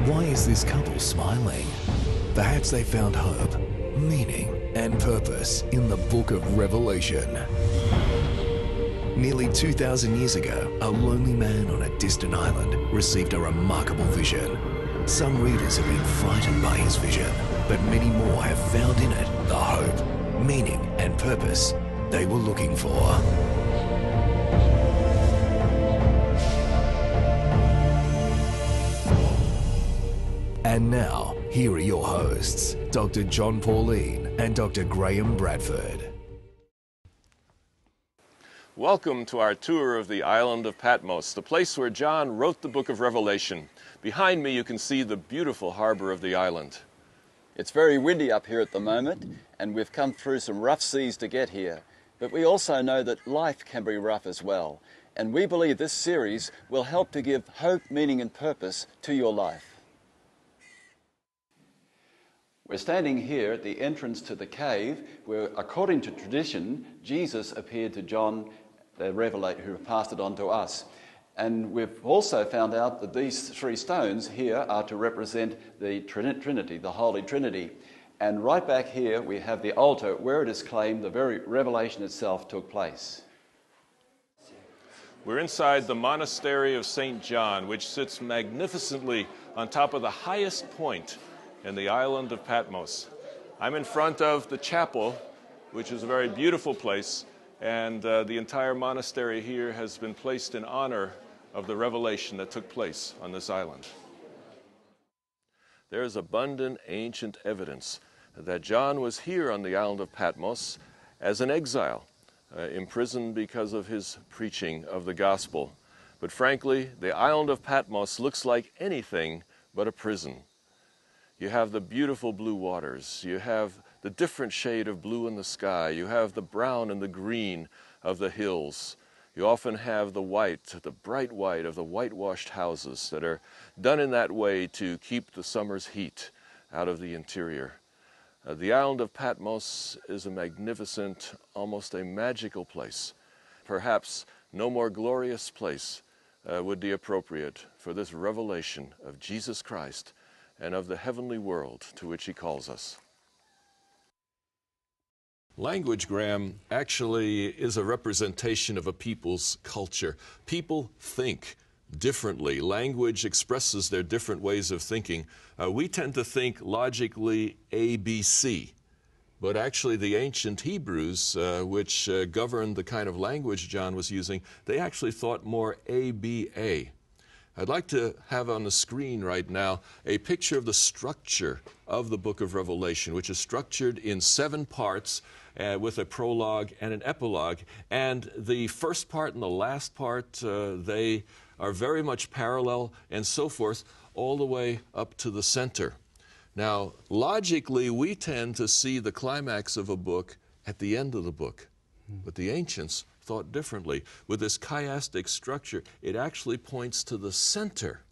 Why is this couple smiling? Perhaps they found hope, meaning, and purpose in the book of Revelation. Nearly 2,000 years ago, a lonely man on a distant island received a remarkable vision. Some readers have been frightened by his vision, but many more have found in it the hope, meaning, and purpose they were looking for. And now, here are your hosts, Dr. John Pauline and Dr. Graham Bradford. Welcome to our tour of the island of Patmos, the place where John wrote the book of Revelation. Behind me you can see the beautiful harbor of the island. It's very windy up here at the moment, and we've come through some rough seas to get here. But we also know that life can be rough as well, and we believe this series will help to give hope, meaning and purpose to your life. We're standing here at the entrance to the cave where, according to tradition, Jesus appeared to John, the Revelator, who passed it on to us. And we've also found out that these three stones here are to represent the Trinity, the Holy Trinity. And right back here we have the altar where it is claimed the very revelation itself took place. We're inside the monastery of St. John, which sits magnificently on top of the highest point in the island of Patmos. I'm in front of the chapel, which is a very beautiful place, and the entire monastery here has been placed in honor of the revelation that took place on this island. There is abundant ancient evidence that John was here on the island of Patmos as an exile, imprisoned because of his preaching of the gospel. But frankly, the island of Patmos looks like anything but a prison. You have the beautiful blue waters, you have the different shade of blue in the sky, you have the brown and the green of the hills. You often have the white, the bright white of the whitewashed houses that are done in that way to keep the summer's heat out of the interior. The island of Patmos is a magnificent, almost a magical place. Perhaps no more glorious place would be appropriate for this revelation of Jesus Christ and of the heavenly world to which he calls us. Language, Graham, actually is a representation of a people's culture. People think differently. Language expresses their different ways of thinking. We tend to think logically ABC, but actually the ancient Hebrews, which governed the kind of language John was using, they actually thought more ABA. I'd like to have on the screen right now a picture of the structure of the book of Revelation, which is structured in 7 parts with a prologue and an epilogue. And the first part and the last part, they are very much parallel and so forth, all the way up to the center. Now, logically, we tend to see the climax of a book at the end of the book, but the ancients thought differently. With this chiastic structure, it actually points to the center.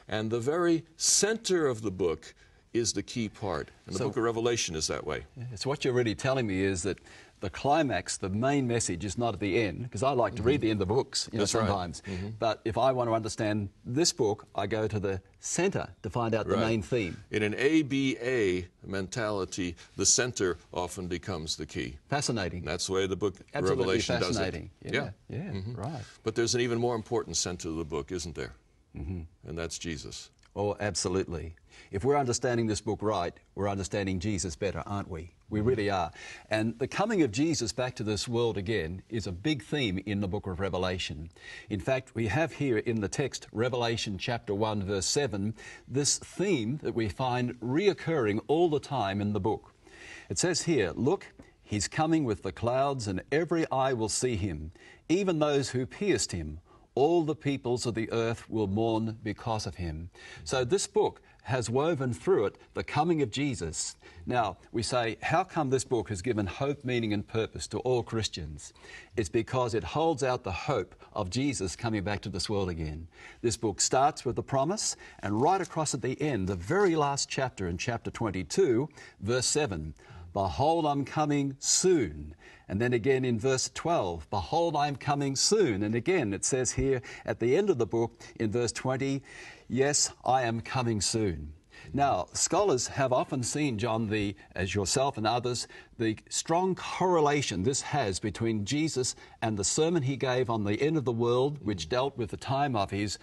And the very center of the book is the key part. And the book of Revelation is that way. So what you're really telling me is that the climax, the main message, is not at the end, because I like to read the end of the books, sometimes. Right. But if I want to understand this book, I go to the center to find out the main theme. In an ABA mentality, the center often becomes the key. Fascinating. And that's the way the book Absolutely Revelation fascinating. does it. Yeah. Right. But there's an even more important center of the book, isn't there? And that's Jesus. Oh, absolutely. If we're understanding this book right, we're understanding Jesus better, aren't we? We really are. And the coming of Jesus back to this world again is a big theme in the book of Revelation. In fact, we have here in the text, Revelation chapter 1, verse 7, this theme that we find reoccurring all the time in the book. It says here, "Look, he's coming with the clouds, and every eye will see him, even those who pierced him. All the peoples of the earth will mourn because of him." So this book has woven through it the coming of Jesus. Now, we say, how come this book has given hope, meaning and purpose to all Christians? It's because it holds out the hope of Jesus coming back to this world again. This book starts with the promise, and right across at the end, the very last chapter in chapter 22, verse 7, behold, I'm coming soon. And then again in verse 12, behold, I'm coming soon. And again it says here at the end of the book in verse 20, yes, I am coming soon. Now, scholars have often seen, John, as yourself and others, the strong correlation this has between Jesus and the sermon he gave on the end of the world, which dealt with the time of his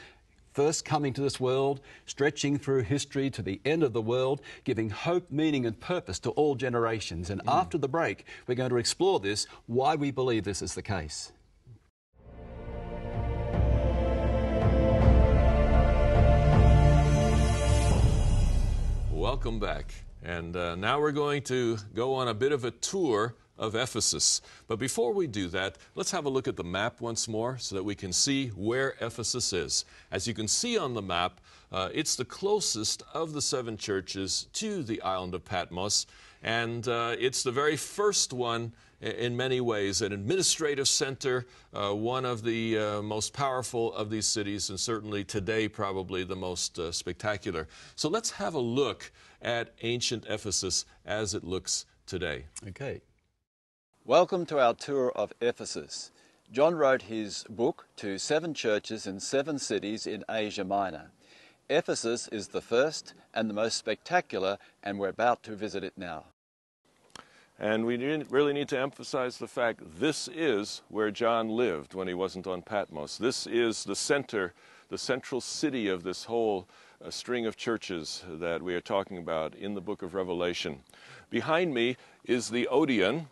first coming to this world, stretching through history to the end of the world, giving hope, meaning and purpose to all generations. And after the break, we're going to explore this, why we believe this is the case. Welcome back. And now we're going to go on a bit of a tour of Ephesus. But before we do that, let's have a look at the map once more so that we can see where Ephesus is. As you can see on the map, it's the closest of the 7 churches to the island of Patmos, and it's the very first one in many ways, an administrative center, one of the most powerful of these cities, and certainly today probably the most spectacular. So let's have a look at ancient Ephesus as it looks today. Okay. Welcome to our tour of Ephesus. John wrote his book to 7 churches in 7 cities in Asia Minor. Ephesus is the first and the most spectacular, and we're about to visit it now. And we really need to emphasize the fact this is where John lived when he wasn't on Patmos. This is the center, the central city of this whole string of churches that we are talking about in the book of Revelation. Behind me is the Odeon,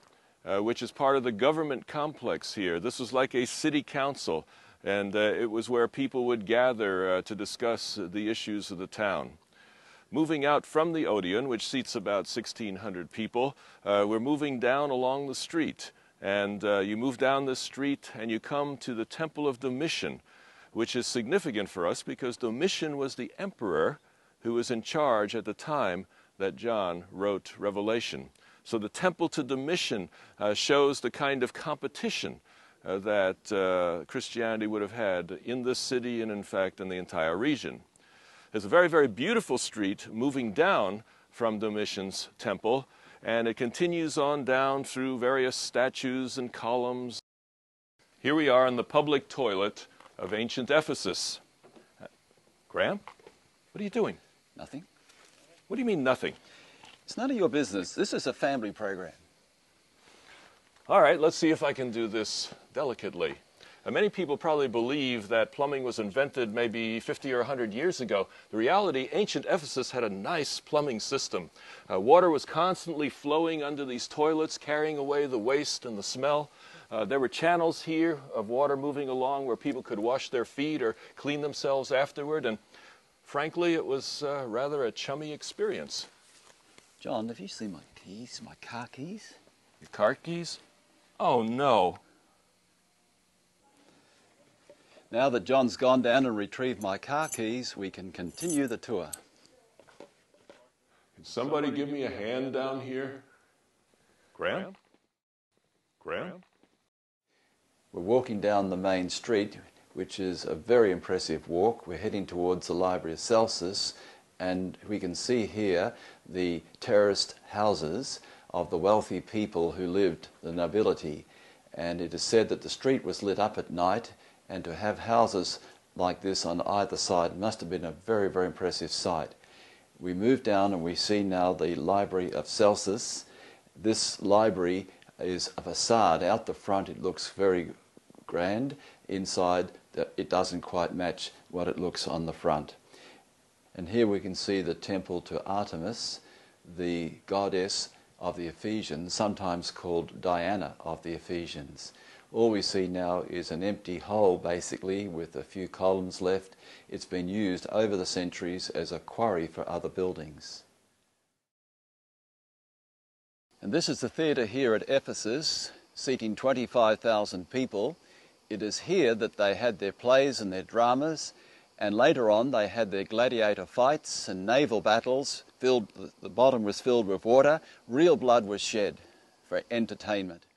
which is part of the government complex here. This was like a city council, and it was where people would gather to discuss the issues of the town. Moving out from the Odeon, which seats about 1,600 people, we're moving down along the street. And you move down this street and you come to the Temple of Domitian, which is significant for us because Domitian was the emperor who was in charge at the time that John wrote Revelation. So the temple to Domitian shows the kind of competition that Christianity would have had in this city and, in fact, in the entire region. There's a very, very beautiful street moving down from Domitian's temple, and it continues on down through various statues and columns. Here we are in the public toilet of ancient Ephesus. Graham, what are you doing? Nothing. What do you mean, nothing? It's none of your business. This is a family program. All right, let's see if I can do this delicately. Many people probably believe that plumbing was invented maybe 50 or 100 years ago. The reality, ancient Ephesus had a nice plumbing system. Water was constantly flowing under these toilets, carrying away the waste and the smell. There were channels here of water moving along where people could wash their feet or clean themselves afterward. And frankly, it was rather a chummy experience. John, have you seen my keys, my car keys? Your car keys? Oh, no. Now that John's gone down and retrieved my car keys, we can continue the tour. Can somebody give me a hand down here? Graham? Graham? We're walking down the main street, which is a very impressive walk. We're heading towards the Library of Celsus, and we can see here the terraced houses of the wealthy people who lived, the nobility. And it is said that the street was lit up at night, and to have houses like this on either side must have been a very, very impressive sight. We move down and we see now the Library of Celsus. This library is a facade. Out the front it looks very grand. Inside it doesn't quite match what it looks on the front. And here we can see the temple to Artemis, the goddess of the Ephesians, sometimes called Diana of the Ephesians. All we see now is an empty hole, basically, with a few columns left. It's been used over the centuries as a quarry for other buildings. And this is the theatre here at Ephesus, seating 25,000 people. It is here that they had their plays and their dramas, and later on they had their gladiator fights and naval battles. The bottom was filled with water. Real blood was shed for entertainment.